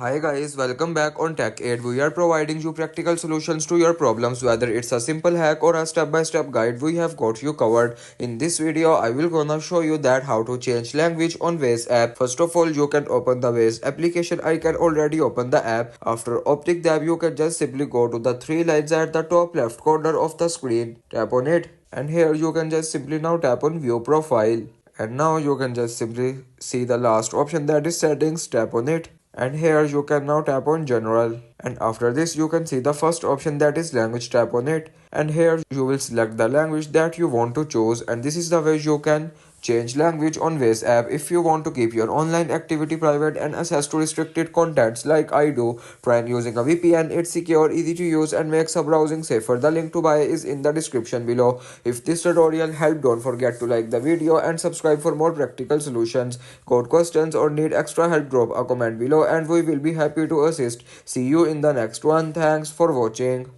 Hi guys, welcome back on Tech Aid. We are providing you practical solutions to your problems, whether it's a simple hack or a step-by-step guide. We have got you covered. In this video, I will gonna show you that how to change language on Waze app. First of all, you can open the Waze application. I can already open the app. After opening the app, you can just simply go to the three lines at the top left corner of the screen. Tap on it, and here you can just simply now tap on View Profile. And now you can just simply see the last option, that is settings. Tap on it, and here you can now tap on general, and after this you can see the first option, that is language. Tap on it, and here you will select the language that you want to choose, and this is the way you can change language on Waze app. If you want to keep your online activity private and access to restricted contents like I do, try using a VPN. It's secure, easy to use, and makes a browsing safer. The link to buy is in the description below. If this tutorial helped, don't forget to like the video and subscribe for more practical solutions. Got questions or need extra help, drop a comment below and we will be happy to assist. See you in the next one. Thanks for watching.